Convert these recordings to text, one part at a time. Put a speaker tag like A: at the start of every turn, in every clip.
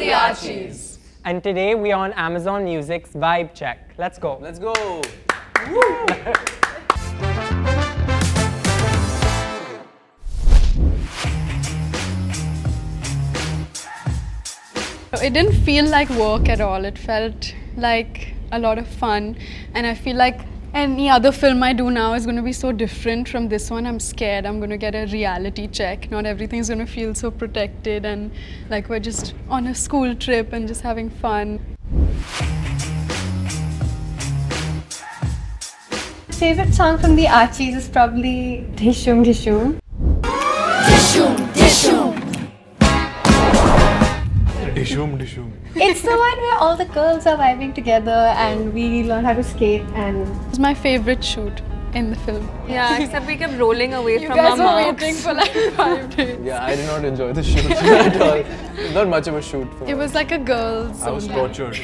A: the Archies.
B: And today we are on Amazon Music's Vibe Check. Let's go.
A: Let's go.
C: It didn't feel like work at all. It felt like a lot of fun, and I feel like any other film I do now is going to be so different from this one. I'm scared I'm going to get a reality check. Not everything's going to feel so protected and like we're just on a school trip and just having fun.
D: Favorite song from the Archies is probably Dishum Dishum.
A: Dishum, dishum.
E: Dishum, dishum.
D: It's the one where all the girls are vibing together and we learn how to skate, and
C: It's my favorite shoot in the film.
F: Yeah, except we kept rolling away
C: You
F: from
C: guys
F: our
C: were
F: marks.
C: waiting for like 5 days.
A: Yeah, I did not enjoy the shoot at all. Not much of a shoot for
C: It was like a girls'
E: I was tortured.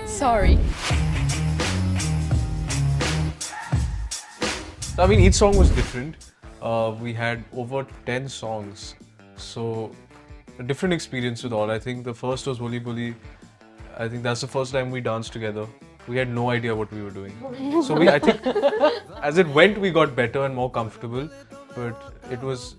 C: Sorry.
E: I mean, each song was different. We had over 10 songs, so a different experience with all. I think the first was Holi Boli. I think that's the first time we danced together. We had no idea what we were doing. So I think as it went, we got better and more comfortable. But it was,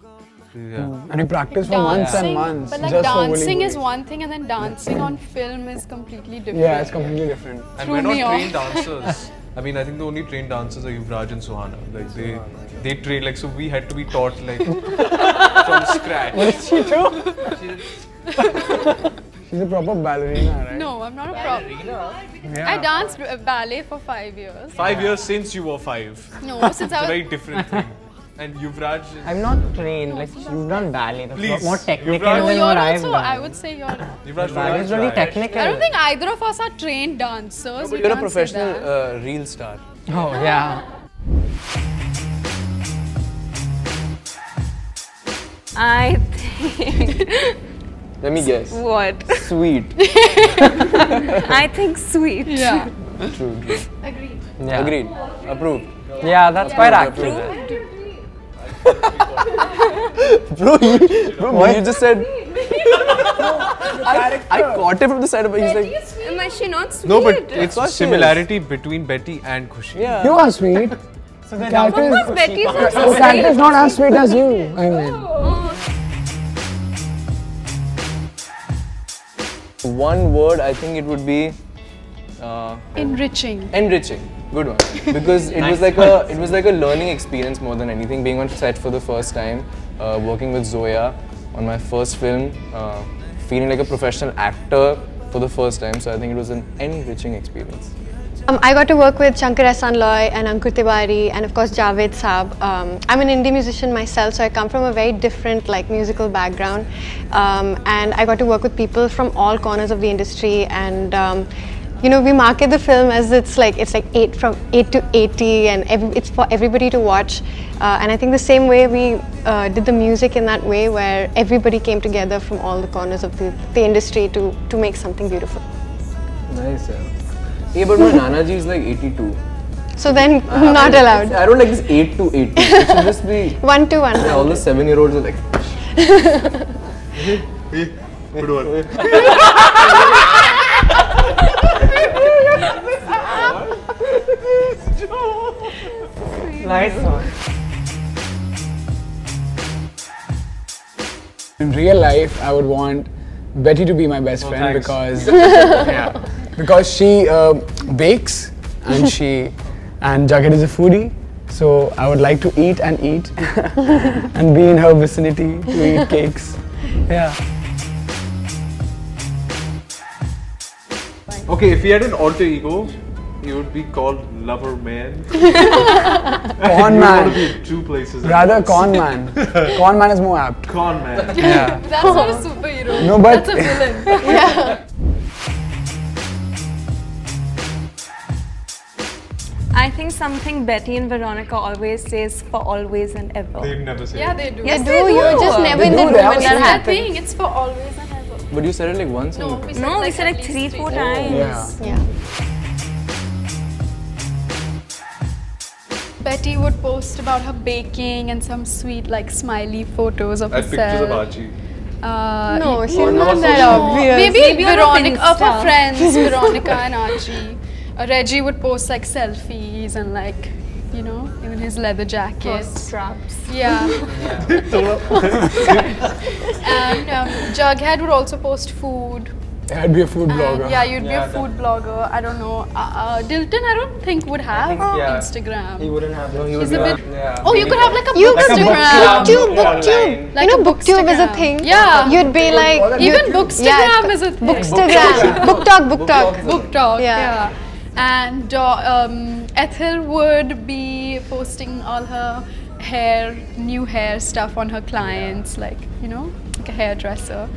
E: yeah.
G: And you practice for months and months.
C: But like
G: just for
C: dancing
G: Holi
C: is
G: Boli.
C: one thing and then dancing on film is completely different.
G: Yeah, it's completely different.
E: And
C: Threw
E: we're not
C: me off.
E: trained dancers. I mean, I think the only trained dancers are Yuvraj and Suhana. Like they train, like, so we had to be taught like from scratch.
G: What did she do? She's a proper ballerina, right?
C: No, I'm not a prop.
G: Yeah.
C: I danced ballet for 5 years.
E: 5 years since you were 5.
C: No, since
E: It's a
C: I was...
E: very different thing. And Yuvraj is...
B: I'm not trained. Like you've done ballet. That's
E: Please,
B: more technical
E: Yuvraj.
C: No,
B: than
C: you're
B: what I've
C: also,
B: done.
C: I would say you're...
E: Yuvraj,
B: Ballet is really technical.
C: I don't think either of us are trained dancers. We
A: You're a
C: can't say
A: professional
C: that.
A: reel star.
B: Oh yeah.
F: I think...
A: Let me guess.
F: What?
A: Sweet.
F: I think sweet.
C: Yeah.
A: True, true.
C: Agreed.
B: Yeah.
A: Agreed. Approved.
B: Yeah, that's quite accurate.
A: Bro, you just said... I caught him from the side of he's like...
F: Am I she not sweet?
E: No, but it's
A: course she
E: similarity between Betty and Khushi.
A: Yeah.
G: You are sweet.
B: So then
F: Because Betty's not so
G: Your character is
F: sweet.
G: not as sweet as you. I mean,
A: One word, I think it would be...
C: Enriching.
A: Enriching. Good one. Because it was like a learning experience more than anything. Being on set for the first time, working with Zoya on my first film, feeling like a professional actor for the first time. So I think it was an enriching experience.
D: I got to work with Shankar Ehsan Loy and Ankur Tiwari and of course Javed Saab. I'm an indie musician myself, so I come from a very different musical background, and I got to work with people from all corners of the industry, and you know, we market the film as it's like 8 from 8 to 80 and it's for everybody to watch, and I think the same way we did the music in that way where everybody came together from all the corners of the industry to make something beautiful.
A: Nice, yeah. Yeah, but my Nanaji is like 82.
D: So then, not allowed.
A: I don't like this 8 to 80. It should just be...
D: 1 to 1.
A: Yeah, all the 7-year-olds are like...
E: Good one.
B: Nice one.
G: in real life, I would want Betty to be my best friend
E: thanks.
G: because because she bakes and Jagat is a foodie. So I would like to eat and and be in her vicinity to eat cakes. Yeah.
E: Okay, if he had an alter ego, he would be called Lover Man.
G: Con
E: You want to
G: man.
E: be in two places. at
G: Rather
E: once.
G: con man. Con man is more apt.
E: Con Man.
G: Yeah.
C: That's not a superhero.
G: No, but
C: That's a villain.
F: I think something Betty and Veronica always says for always and ever.
E: They never say
C: Yeah,
E: it.
C: they do.
F: Yes,
D: They do, you're just never in the
G: do,
D: room
G: they
D: when
G: have
D: that
G: a
C: That
D: happens.
C: thing, it's for always and ever.
A: But you said it like once.
C: No,
A: and
C: we said
F: No, we said
C: at
F: like
C: least
F: 3-4
C: three.
F: times.
G: yeah.
D: Yeah.
C: Betty would post about her baking and some sweet smiley photos of
E: And pictures of
C: herself.
E: Archie.
D: No, she's not that obvious.
C: Maybe
F: on
C: Veronica, of her
F: Insta.
C: friends, Veronica and Archie. Reggie would post like selfies and like, you know, even his leather jacket.
F: Straps.
C: Yeah. And Jughead would also post food.
G: I'd be a food
C: And
G: blogger.
C: yeah, you'd be a food blogger. I don't know. Dilton, I don't think would have Instagram.
B: He wouldn't have.
A: No, he would
C: He's
A: be
C: a bit.
B: Yeah.
C: Oh, you could have like a
D: You
C: book
D: could do
C: Instagram.
D: booktube.
C: Like
D: You know,
C: a
D: booktube is a
C: bookstagram.
D: thing.
C: Yeah.
D: You'd be like,
C: Even Bookstagram is a thing.
D: Bookstagram, book talk.
C: Book talk,
D: Yeah.
C: yeah. And Ethel would be posting all her new hair stuff on her clients, like, you know, like a hairdresser.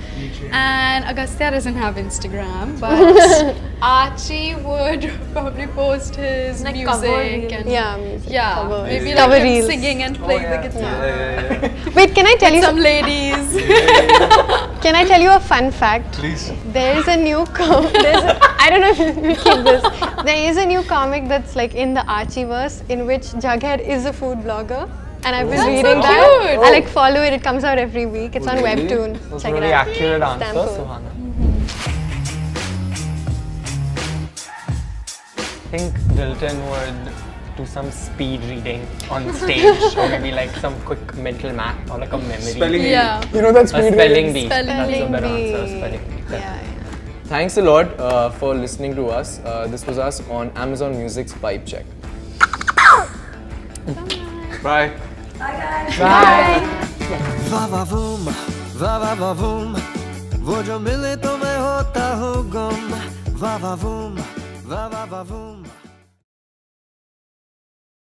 C: And Agastya doesn't have Instagram, but Archie would probably post his
F: Like
C: music
F: cover reels.
C: and
D: Music
C: yeah,
D: covers.
C: maybe
D: Cover
C: like him
D: reels.
C: singing and playing the guitar.
D: Wait, can I tell you
C: Some ladies.
D: Can I tell you a fun fact?
E: Please.
D: There is a new I don't know if you keep this. There is a new comic that's like in the Archieverse in which Jughead is a food blogger. And I've been
C: That's
D: reading
C: so
D: that.
C: cute.
D: I like follow it. It comes out every week. It's on Webtoon.
B: That's
D: Check
B: a
D: it
B: really
D: out.
B: accurate answer,
D: Stamford.
B: Suhana. I think Dilton would do some speed reading on stage, or maybe like some quick mental math or like a memory.
E: Spelling bee.
C: Yeah.
G: You know that
B: A
G: speed
B: spelling bee.
C: Spelling
B: That's a better
D: bee.
B: answer. Spelling bee.
D: Yeah.
A: Thanks a lot for listening to us. This was us on Amazon Music's Vibe Check.
E: Bye.
H: Va va voom, वो जो मिले तो मैं होता हूँ गुम. Va va voom.